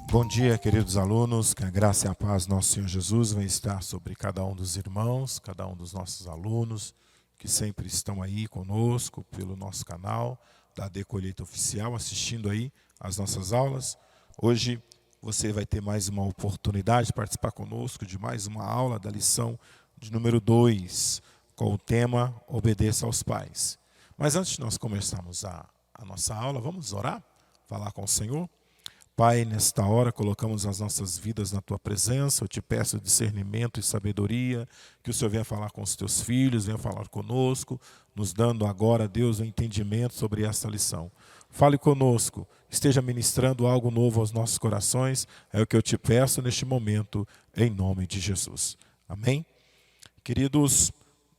Bom dia, queridos alunos, que a graça e a paz do nosso Senhor Jesus venha estar sobre cada um dos irmãos, cada um dos nossos alunos, que sempre estão aí conosco pelo nosso canal da AD Colheita Oficial, assistindo aí as nossas aulas. Hoje você vai ter mais uma oportunidade de participar conosco de mais uma aula da lição de número 2, com o tema Obedeça aos Pais. Mas antes de nós começarmos a nossa aula, vamos orar, falar com o Senhor. Pai, nesta hora colocamos as nossas vidas na Tua presença. Eu te peço discernimento e sabedoria, que o Senhor venha falar com os Teus filhos, venha falar conosco, nos dando agora, Deus, o entendimento sobre esta lição. Fale conosco, esteja ministrando algo novo aos nossos corações, é o que eu te peço neste momento, em nome de Jesus. Amém? Queridos,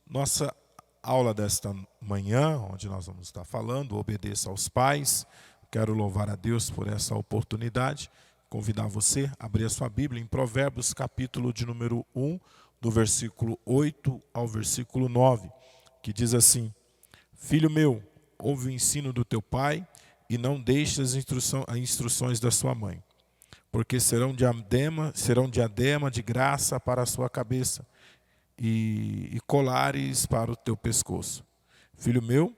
nossa aula desta manhã, onde nós vamos estar falando, obedeça aos pais. Quero louvar a Deus por essa oportunidade, convidar você a abrir a sua Bíblia em Provérbios, capítulo de número 1, do versículo 8 ao versículo 9, que diz assim: Filho meu, ouve o ensino do teu pai e não deixes as instruções da sua mãe, porque serão diadema de graça para a sua cabeça e colares para o teu pescoço. Filho meu,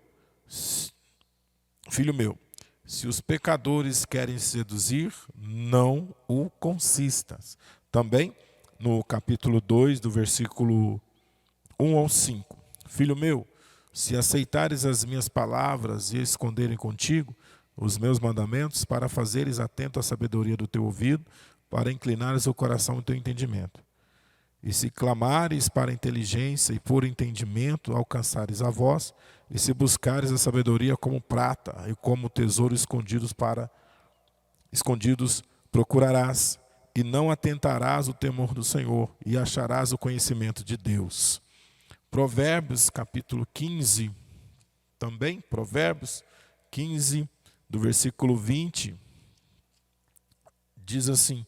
se os pecadores querem seduzir, não o consistas. Também no capítulo 2, do versículo 1 ao 5. Filho meu, se aceitares as minhas palavras e esconderem contigo os meus mandamentos, para fazeres atento à sabedoria do teu ouvido, para inclinares o coração ao teu entendimento. E se clamares para a inteligência e por entendimento alcançares a voz, e se buscares a sabedoria como prata e como tesouros escondidos procurarás, e não atentarás o temor do Senhor, e acharás o conhecimento de Deus. Provérbios capítulo 15, também, Provérbios 15, do versículo 20, diz assim: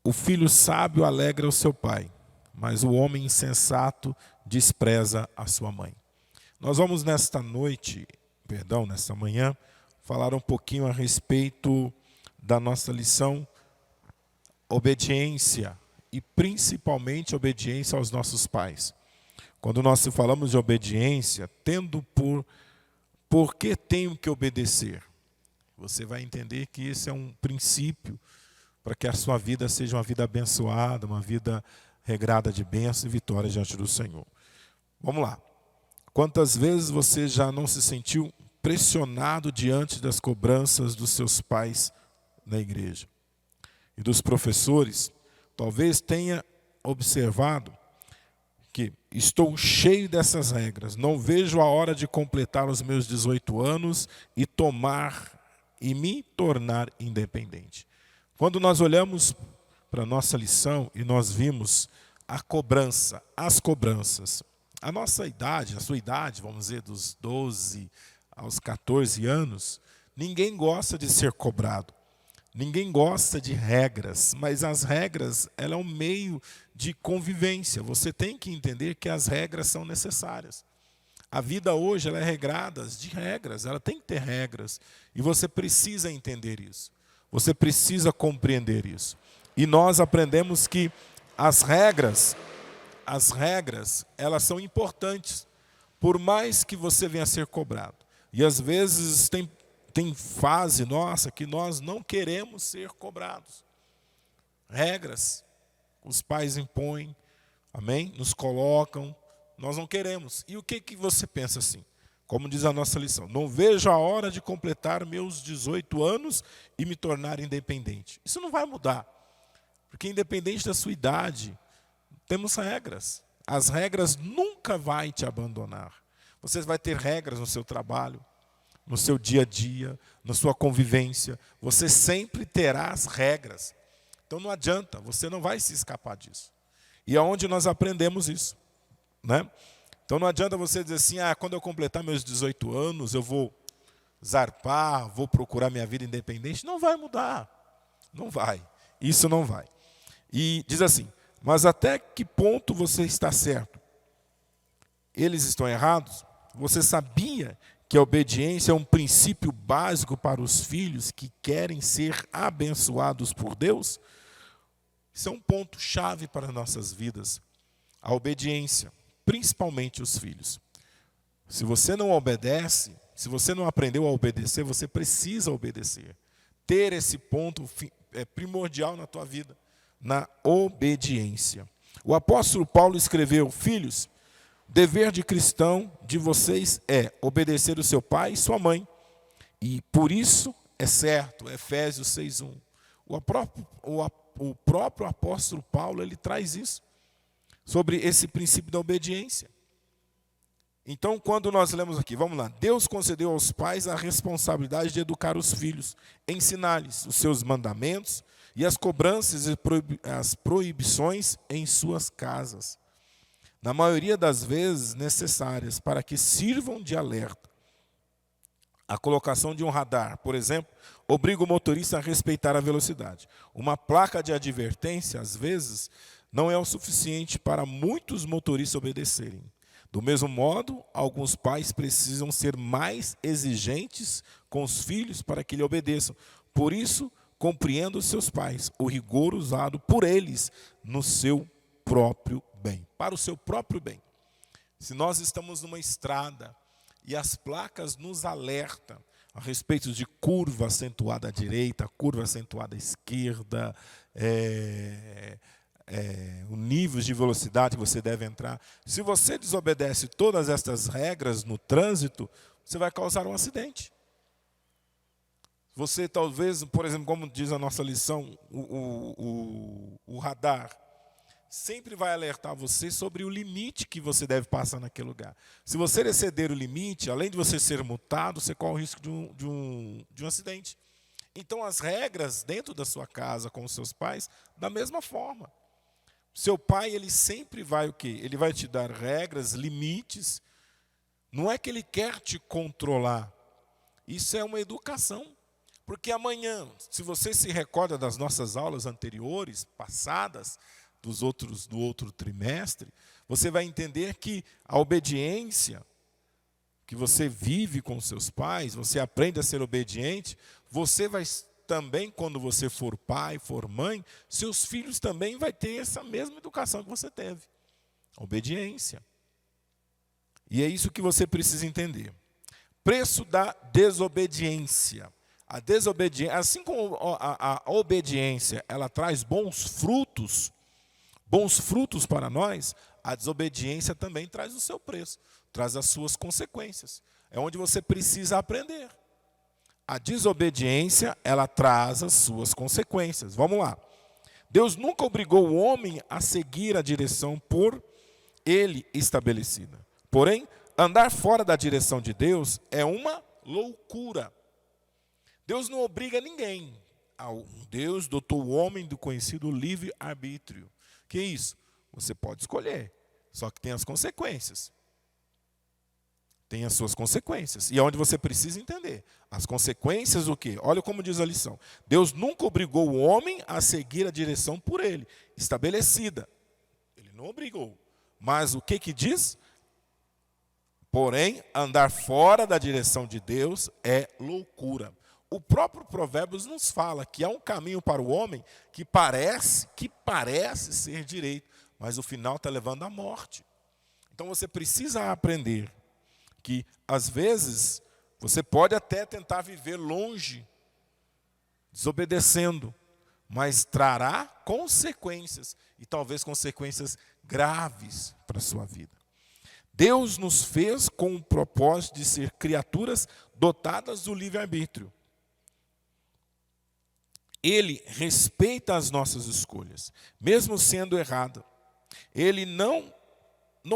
O filho sábio alegra o seu pai, mas o homem insensato despreza a sua mãe. Nós vamos nesta manhã, falar um pouquinho a respeito da nossa lição obediência, e principalmente obediência aos nossos pais. Quando nós falamos de obediência, por que tenho que obedecer? Você vai entender que esse é um princípio para que a sua vida seja uma vida abençoada, uma vida regrada de bênção e vitória diante do Senhor. Vamos lá. Quantas vezes você já não se sentiu pressionado diante das cobranças dos seus pais na igreja? E dos professores, talvez tenha observado que estou cheio dessas regras, não vejo a hora de completar os meus 18 anos e me tornar independente. Quando nós olhamos para a nossa lição e nós vimos as cobranças, a nossa idade, a sua idade, vamos dizer, dos 12 aos 14 anos, ninguém gosta de ser cobrado, ninguém gosta de regras, mas as regras, ela é um meio de convivência. Você tem que entender que as regras são necessárias. A vida hoje ela é regrada de regras, ela tem que ter regras, e você precisa entender isso. Você precisa compreender isso. E nós aprendemos que as regras, elas são importantes, por mais que você venha a ser cobrado. E às vezes tem fase nossa que nós não queremos ser cobrados. Regras, os pais impõem, amém? Nos colocam, nós não queremos. E o que você pensa assim? Como diz a nossa lição, não vejo a hora de completar meus 18 anos e me tornar independente. Isso não vai mudar, porque independente da sua idade, temos regras. As regras nunca vão te abandonar. Você vai ter regras no seu trabalho, no seu dia a dia, na sua convivência. Você sempre terá as regras. Então não adianta, você não vai se escapar disso. E é onde nós aprendemos isso, né? Então não adianta você dizer assim, quando eu completar meus 18 anos, eu vou zarpar, vou procurar minha vida independente. Não vai mudar, não vai, isso não vai. E diz assim, mas até que ponto você está certo? Eles estão errados? Você sabia que a obediência é um princípio básico para os filhos que querem ser abençoados por Deus? Isso é um ponto-chave para nossas vidas. A obediência, principalmente os filhos. Se você não obedece, se você não aprendeu a obedecer, você precisa obedecer. Ter esse ponto é primordial na tua vida, na obediência. O apóstolo Paulo escreveu: filhos, dever de cristão de vocês é obedecer o seu pai e sua mãe. E por isso é certo, Efésios 6:1. O próprio apóstolo Paulo, ele traz isso, sobre esse princípio da obediência. Então, quando nós lemos aqui, vamos lá, Deus concedeu aos pais a responsabilidade de educar os filhos, ensinar-lhes os seus mandamentos e as cobranças e as proibições em suas casas, na maioria das vezes necessárias para que sirvam de alerta. A colocação de um radar, por exemplo, obriga o motorista a respeitar a velocidade. Uma placa de advertência, às vezes, não é o suficiente para muitos motoristas obedecerem. Do mesmo modo, alguns pais precisam ser mais exigentes com os filhos para que lhe obedeçam. Por isso, compreenda os seus pais, o rigor usado por eles no seu próprio bem, para o seu próprio bem. Se nós estamos numa estrada e as placas nos alertam a respeito de curva acentuada à direita, curva acentuada à esquerda, o nível de velocidade que você deve entrar. Se você desobedece todas estas regras no trânsito, você vai causar um acidente. Você talvez, por exemplo, como diz a nossa lição, o radar sempre vai alertar você sobre o limite que você deve passar naquele lugar. Se você exceder o limite, além de você ser multado, você corre o risco de um acidente. Então, as regras dentro da sua casa com os seus pais, da mesma forma. Seu pai, ele sempre vai o quê? Ele vai te dar regras, limites. Não é que ele quer te controlar. Isso é uma educação. Porque amanhã, se você se recorda das nossas aulas anteriores, passadas, do outro trimestre, você vai entender que a obediência que você vive com seus pais, você aprende a ser obediente, você vai também, quando você for pai, for mãe, seus filhos também vão ter essa mesma educação que você teve. Obediência. E é isso que você precisa entender. Preço da desobediência. A desobediência, assim como a obediência, ela traz bons frutos para nós, a desobediência também traz o seu preço, traz as suas consequências. É onde você precisa aprender. A desobediência, ela traz as suas consequências. Vamos lá. Deus nunca obrigou o homem a seguir a direção por ele estabelecida. Porém, andar fora da direção de Deus é uma loucura. Deus não obriga ninguém. Deus dotou o homem do conhecido livre-arbítrio. Que é isso? Você pode escolher, só que tem as consequências. Tem as suas consequências. E é onde você precisa entender. As consequências o quê? Olha como diz a lição. Deus nunca obrigou o homem a seguir a direção por ele, estabelecida. Ele não obrigou. Mas o que diz? Porém, andar fora da direção de Deus é loucura. O próprio Provérbios nos fala que há um caminho para o homem que parece ser direito, mas o final está levando à morte. Então você precisa aprender que, às vezes, você pode até tentar viver longe, desobedecendo, mas trará consequências, e talvez consequências graves para a sua vida. Deus nos fez com o propósito de ser criaturas dotadas do livre-arbítrio. Ele respeita as nossas escolhas, mesmo sendo errada. Ele não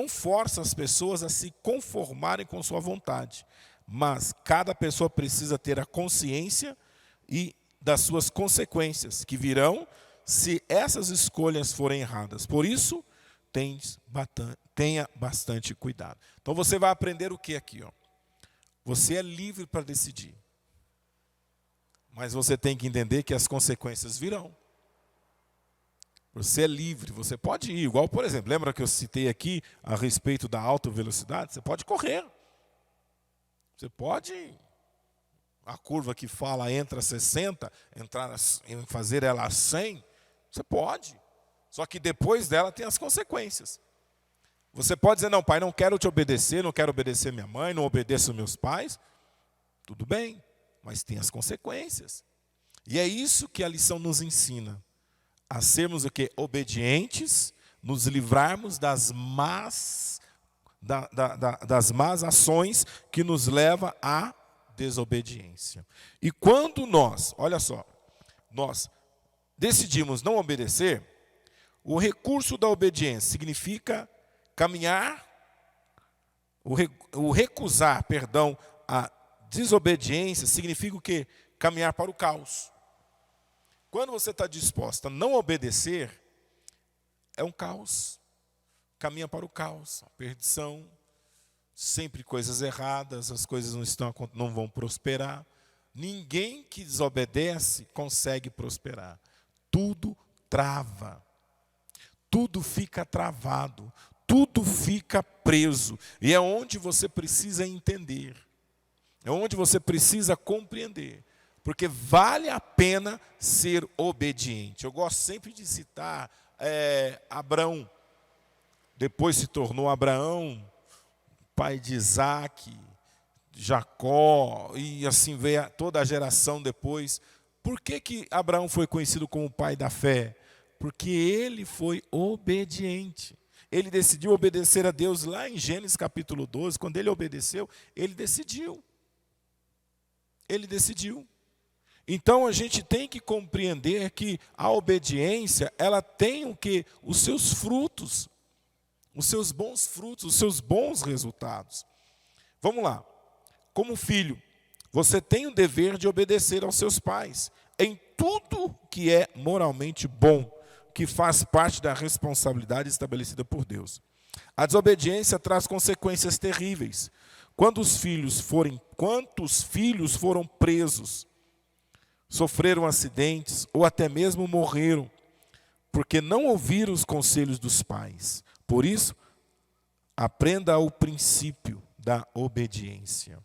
força as pessoas a se conformarem com sua vontade, mas cada pessoa precisa ter a consciência e das suas consequências, que virão se essas escolhas forem erradas. Por isso, tenha bastante cuidado. Então você vai aprender o que aqui? Você é livre para decidir. Mas você tem que entender que as consequências virão. Você é livre, você pode ir. Igual, por exemplo, lembra que eu citei aqui a respeito da alta velocidade? Você pode correr. Você pode, a curva que fala entra a 60, fazer ela a 100, você pode. Só que depois dela tem as consequências. Você pode dizer, não, pai, não quero te obedecer, não quero obedecer minha mãe, não obedeço meus pais. Tudo bem, mas tem as consequências. E é isso que a lição nos ensina. A sermos o quê? Obedientes, nos livrarmos das más ações que nos levam à desobediência. E quando nós, olha só, nós decidimos não obedecer, o recurso da obediência significa caminhar, recusar, a desobediência significa o quê? Caminhar para o caos. Quando você está disposto a não obedecer, é um caos. Caminha para o caos, a perdição, sempre coisas erradas, as coisas não vão prosperar. Ninguém que desobedece consegue prosperar. Tudo trava. Tudo fica travado. Tudo fica preso. E é onde você precisa entender. É onde você precisa compreender. Porque vale a pena ser obediente. Eu gosto sempre de citar Abraão. Depois se tornou Abraão, pai de Isaac, Jacó, e assim veio toda a geração depois. Por que Abraão foi conhecido como o pai da fé? Porque ele foi obediente. Ele decidiu obedecer a Deus lá em Gênesis capítulo 12. Quando ele obedeceu, ele decidiu. Ele decidiu. Então a gente tem que compreender que a obediência, ela tem o quê? Os seus frutos. Os seus bons frutos, os seus bons resultados. Vamos lá. Como filho, você tem o dever de obedecer aos seus pais em tudo que é moralmente bom, que faz parte da responsabilidade estabelecida por Deus. A desobediência traz consequências terríveis. Quantos filhos foram presos, sofreram acidentes ou até mesmo morreram, porque não ouviram os conselhos dos pais. Por isso, aprenda o princípio da obediência.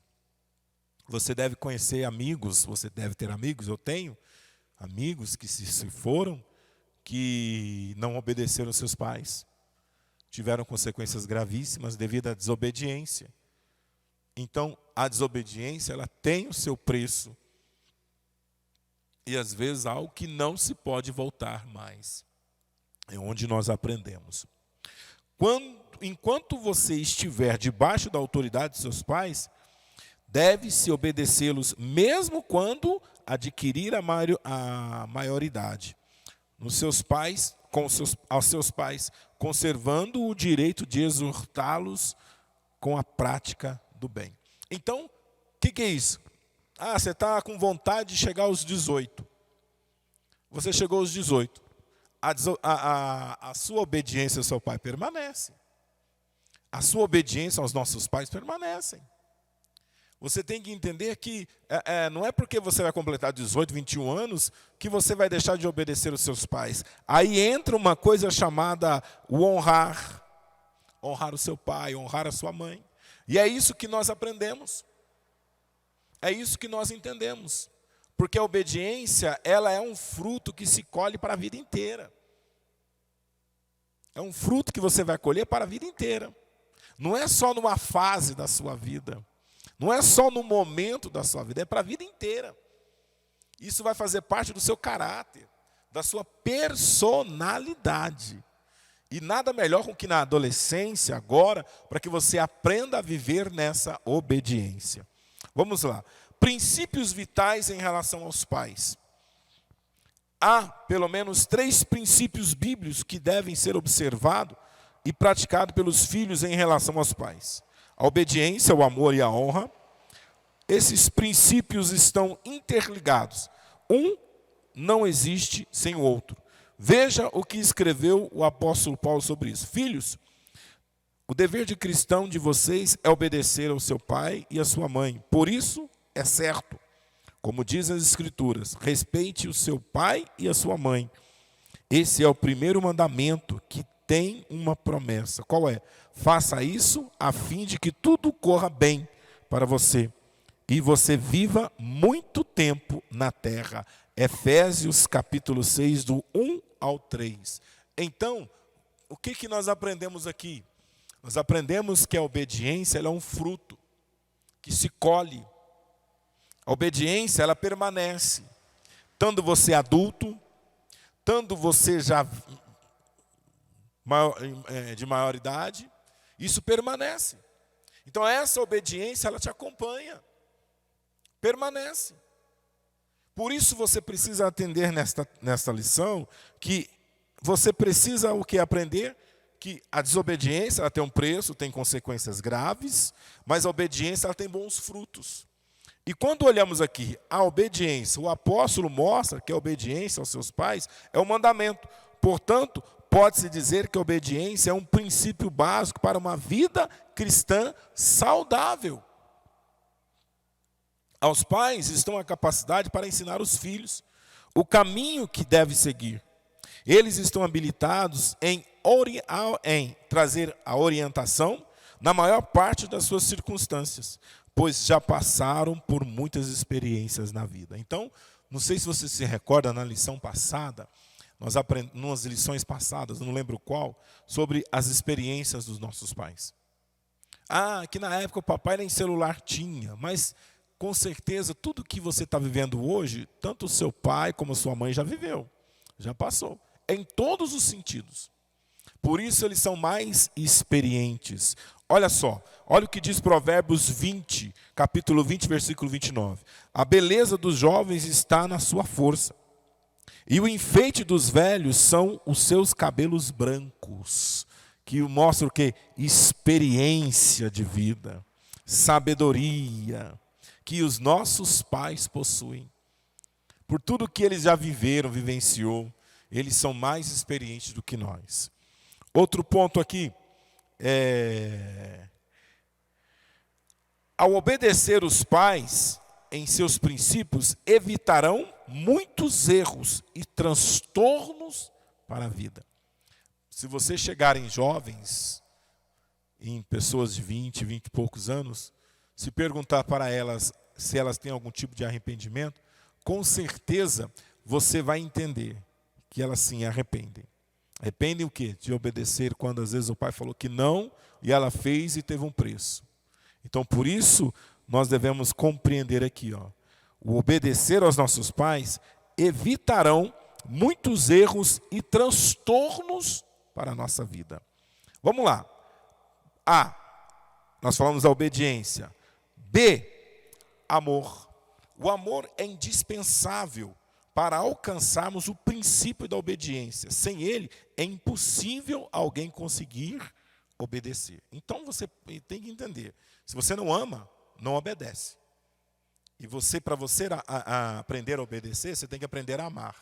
Você deve conhecer amigos, você deve ter amigos, eu tenho amigos que se foram, que não obedeceram aos seus pais. Tiveram consequências gravíssimas devido à desobediência. Então, a desobediência, ela tem o seu preço. E às vezes algo que não se pode voltar mais. É onde nós aprendemos. Enquanto você estiver debaixo da autoridade de seus pais, deve-se obedecê-los, mesmo quando adquirir a maioridade. Aos seus pais, conservando o direito de exortá-los com a prática do bem. Então, o que é isso? Você está com vontade de chegar aos 18. Você chegou aos 18. A sua obediência ao seu pai permanece. A sua obediência aos nossos pais permanecem. Você tem que entender que não é porque você vai completar 18, 21 anos que você vai deixar de obedecer aos seus pais. Aí entra uma coisa chamada o honrar. Honrar o seu pai, honrar a sua mãe. E é isso que nós aprendemos. É isso que nós entendemos. Porque a obediência, ela é um fruto que se colhe para a vida inteira. É um fruto que você vai colher para a vida inteira. Não é só numa fase da sua vida. Não é só no momento da sua vida, é para a vida inteira. Isso vai fazer parte do seu caráter, da sua personalidade. E nada melhor do que na adolescência, agora, para que você aprenda a viver nessa obediência. Vamos lá. Princípios vitais em relação aos pais. Há pelo menos 3 princípios bíblicos que devem ser observados e praticados pelos filhos em relação aos pais. A obediência, o amor e a honra. Esses princípios estão interligados. Um não existe sem o outro. Veja o que escreveu o apóstolo Paulo sobre isso. Filhos, o dever de cristão de vocês é obedecer ao seu pai e à sua mãe. Por isso, é certo, como dizem as Escrituras, respeite o seu pai e a sua mãe. Esse é o primeiro mandamento que tem uma promessa. Qual é? Faça isso a fim de que tudo corra bem para você e você viva muito tempo na terra. Efésios capítulo 6, do 1 ao 3. Então, o que nós aprendemos aqui? Nós aprendemos que a obediência ela é um fruto que se colhe. A obediência, ela permanece. Tanto você adulto, tanto você já de maior idade, isso permanece. Então essa obediência, ela te acompanha. Permanece. Por isso você precisa atender nesta lição que você precisa o que aprender? Que a desobediência ela tem um preço, tem consequências graves, mas a obediência ela tem bons frutos. E quando olhamos aqui a obediência, o apóstolo mostra que a obediência aos seus pais é um mandamento. Portanto, pode-se dizer que a obediência é um princípio básico para uma vida cristã saudável. Aos pais estão a capacidade para ensinar os filhos o caminho que deve seguir. Eles estão habilitados em trazer a orientação na maior parte das suas circunstâncias, pois já passaram por muitas experiências na vida. Então, não sei se você se recorda, na lição passada, nós aprendemos, nas lições passadas, não lembro qual, sobre as experiências dos nossos pais. Que na época o papai nem celular tinha, mas com certeza tudo que você está vivendo hoje, tanto o seu pai como a sua mãe já viveu, já passou, em todos os sentidos. Por isso eles são mais experientes. Olha só, olha o que diz Provérbios 20, capítulo 20, versículo 29. A beleza dos jovens está na sua força, e o enfeite dos velhos são os seus cabelos brancos, que mostram o quê? Experiência de vida, sabedoria, que os nossos pais possuem. Por tudo que eles já viveram, vivenciou, eles são mais experientes do que nós. Outro ponto aqui, ao obedecer os pais em seus princípios, evitarão muitos erros e transtornos para a vida. Se você chegar em jovens, em pessoas de 20 e poucos anos, se perguntar para elas se elas têm algum tipo de arrependimento, com certeza você vai entender que elas sim arrependem. Arrependem o quê? De obedecer quando às vezes o pai falou que não, e ela fez e teve um preço. Então, por isso, nós devemos compreender aqui, o obedecer aos nossos pais evitarão muitos erros e transtornos para a nossa vida. Vamos lá. A, nós falamos da obediência. B, amor. O amor é indispensável para alcançarmos o princípio da obediência. Sem ele, é impossível alguém conseguir obedecer. Então, você tem que entender. Se você não ama, não obedece. E para você aprender a obedecer, você tem que aprender a amar.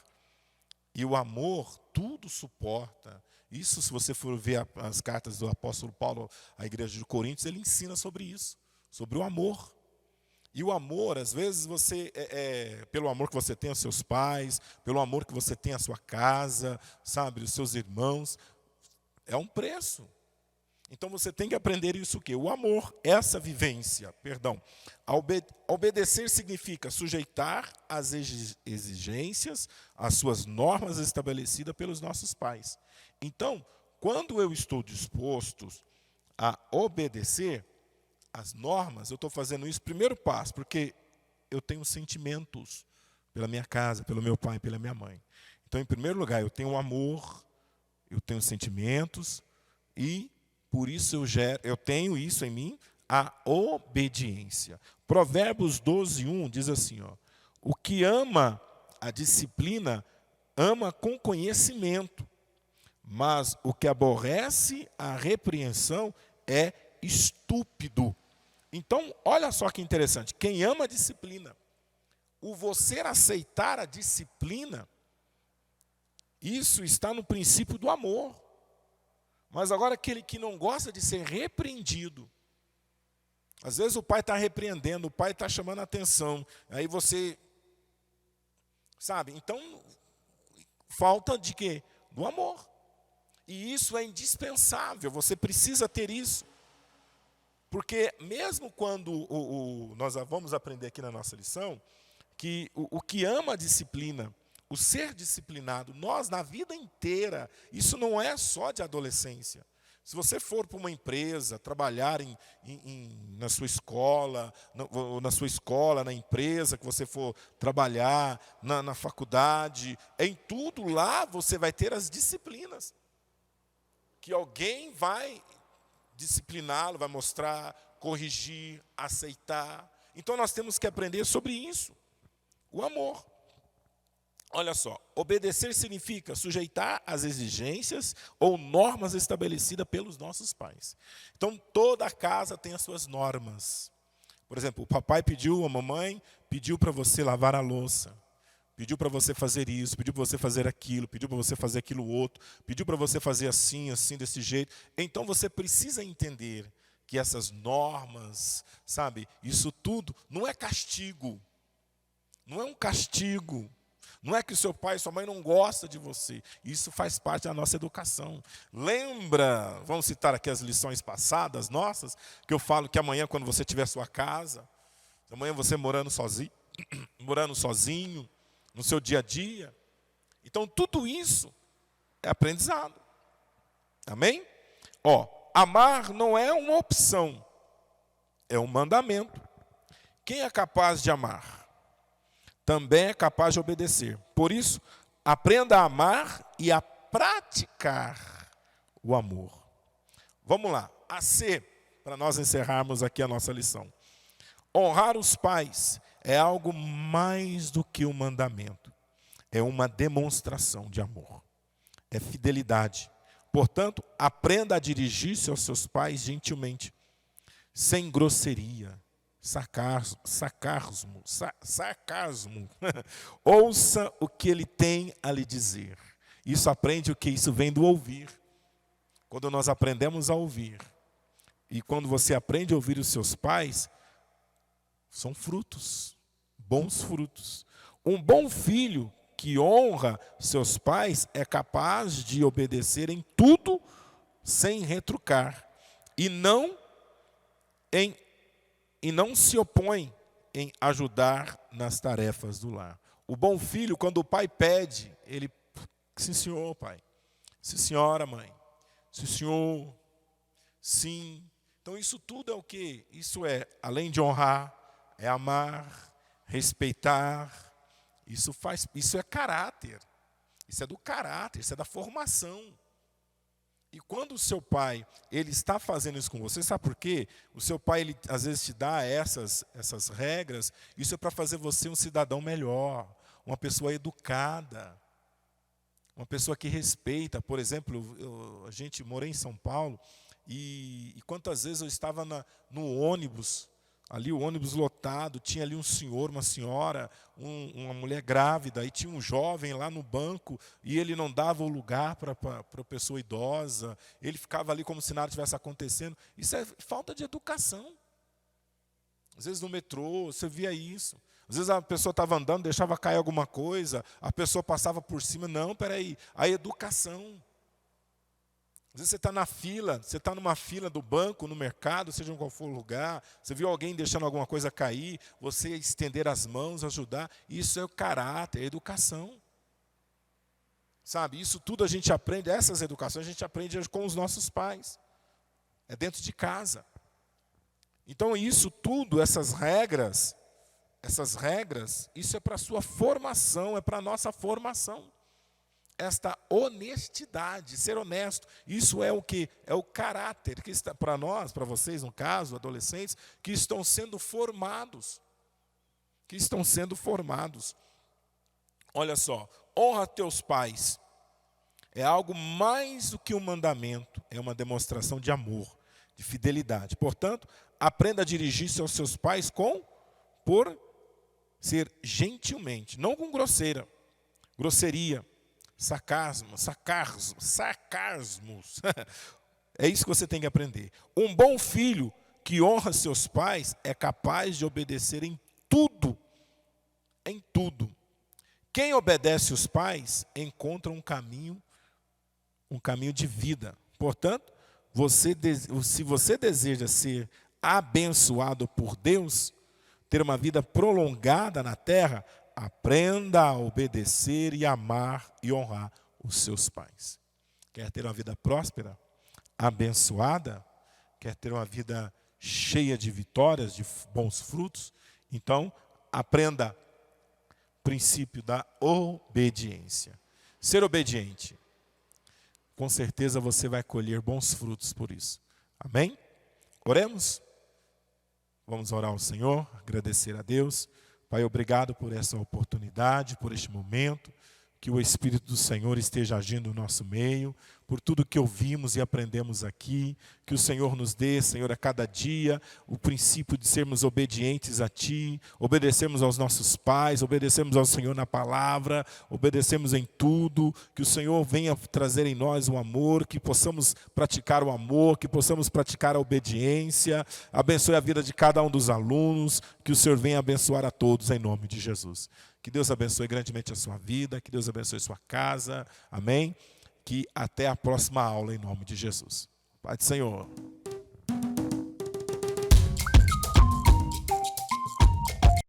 E o amor, tudo suporta. Isso, se você for ver as cartas do apóstolo Paulo à igreja de Coríntios, ele ensina sobre isso, sobre o amor. E o amor, às vezes, você, pelo amor que você tem aos seus pais, pelo amor que você tem à sua casa, sabe, os seus irmãos, é um preço. Então você tem que aprender isso o quê? O amor, essa vivência, perdão. Obedecer significa sujeitar às exigências, às suas normas estabelecidas pelos nossos pais. Então, quando eu estou disposto a obedecer as normas, eu estou fazendo isso, primeiro passo, porque eu tenho sentimentos pela minha casa, pelo meu pai, pela minha mãe. Então, em primeiro lugar, eu tenho amor, eu tenho sentimentos e por isso eu tenho isso em mim, a obediência. Provérbios 12, 1 diz assim, o que ama a disciplina, ama com conhecimento, mas o que aborrece a repreensão é estúpido. Então, olha só que interessante, quem ama a disciplina, o você aceitar a disciplina, isso está no princípio do amor. Mas agora aquele que não gosta de ser repreendido, às vezes o pai está repreendendo, o pai está chamando a atenção, aí você, sabe, então, falta de quê? Do amor. E isso é indispensável, você precisa ter isso. Porque mesmo quando nós vamos aprender aqui na nossa lição, que o que ama a disciplina, o ser disciplinado, nós na vida inteira, isso não é só de adolescência. Se você for para uma empresa, trabalhar na sua escola, na empresa que você for trabalhar, na faculdade, em tudo lá você vai ter as disciplinas. Que alguém vai discipliná-lo, vai mostrar, corrigir, aceitar. Então nós temos que aprender sobre isso. O amor. Olha só, obedecer significa sujeitar às exigências ou normas estabelecidas pelos nossos pais. Então, toda a casa tem as suas normas. Por exemplo, o papai pediu, a mamãe pediu para você lavar a louça, pediu para você fazer isso, pediu para você fazer aquilo, pediu para você fazer aquilo outro, pediu para você fazer assim, assim, desse jeito. Então, você precisa entender que essas normas, sabe, isso tudo não é castigo, não é um castigo. Não é que o seu pai e sua mãe não gostam de você. Isso faz parte da nossa educação. Lembra, vamos citar aqui as lições passadas nossas, que eu falo que amanhã, quando você tiver sua casa, amanhã você morando sozinho, no seu dia a dia. Então, tudo isso é aprendizado. Amém? Amar não é uma opção, é um mandamento. Quem é capaz de amar? Também é capaz de obedecer. Por isso, aprenda a amar e a praticar o amor. Vamos lá. A C, para nós encerrarmos aqui a nossa lição. Honrar os pais é algo mais do que um mandamento. É uma demonstração de amor. É fidelidade. Portanto, aprenda a dirigir-se aos seus pais gentilmente, sem grosseria, sarcasmo. Ouça o que ele tem a lhe dizer. Isso aprende o que? Isso vem do ouvir. Quando nós aprendemos a ouvir, e quando você aprende a ouvir os seus pais, são frutos, bons frutos. Um bom filho que honra seus pais é capaz de obedecer em tudo sem retrucar e não se opõe em ajudar nas tarefas do lar. O bom filho, quando o pai pede, ele, sim senhor pai, sim senhora mãe, sim senhor, sim. Então isso tudo é o quê? Isso é, além de honrar, é amar, respeitar. Isso é caráter. Isso é do caráter, isso é da formação. E quando o seu pai, ele está fazendo isso com você, sabe por quê? O seu pai, ele às vezes te dá essas regras, isso é para fazer você um cidadão melhor, uma pessoa educada, uma pessoa que respeita. Por exemplo, a gente morei em São Paulo, e quantas vezes eu estava no ônibus, ali o ônibus lotado, tinha ali um senhor, uma senhora, uma mulher grávida, e tinha um jovem lá no banco, e ele não dava o lugar para a pessoa idosa, ele ficava ali como se nada estivesse acontecendo. Isso é falta de educação. Às vezes no metrô, você via isso. Às vezes a pessoa estava andando, deixava cair alguma coisa, a pessoa passava por cima. Não, peraí, a educação. Às vezes você está na fila, você está numa fila do banco, no mercado, seja em qual for o lugar, você viu alguém deixando alguma coisa cair, você estender as mãos, ajudar, isso é o caráter, é a educação. Sabe, isso tudo a gente aprende, essas educações a gente aprende com os nossos pais, é dentro de casa. Então isso tudo, essas regras, isso é para a sua formação, é para a nossa formação. Esta honestidade, ser honesto, isso é o que? É o caráter que está para nós, para vocês, no caso, adolescentes, que estão sendo formados. Olha só, honra teus pais. É algo mais do que um mandamento, é uma demonstração de amor, de fidelidade. Portanto, aprenda a dirigir-se aos seus pais por ser gentilmente, não com grosseria. Sarcasmos. É isso que você tem que aprender. Um bom filho que honra seus pais é capaz de obedecer em tudo. Em tudo. Quem obedece os pais encontra um caminho de vida. Portanto, se você deseja ser abençoado por Deus, ter uma vida prolongada na terra, aprenda a obedecer e amar e honrar os seus pais. Quer ter uma vida próspera, abençoada? Quer ter uma vida cheia de vitórias, de bons frutos? Então, aprenda o princípio da obediência. Ser obediente. Com certeza você vai colher bons frutos por isso. Amém? Oremos? Vamos orar ao Senhor, agradecer a Deus. Pai, obrigado por essa oportunidade, por este momento. Que o Espírito do Senhor esteja agindo no nosso meio, por tudo que ouvimos e aprendemos aqui. Que o Senhor nos dê, Senhor, a cada dia, o princípio de sermos obedientes a Ti, obedecermos aos nossos pais, obedecermos ao Senhor na palavra, obedecemos em tudo. Que o Senhor venha trazer em nós o amor, que possamos praticar o amor, que possamos praticar a obediência. Abençoe a vida de cada um dos alunos, que o Senhor venha abençoar a todos em nome de Jesus. Que Deus abençoe grandemente a sua vida, que Deus abençoe a sua casa, amém? Que até a próxima aula em nome de Jesus. Pai do Senhor.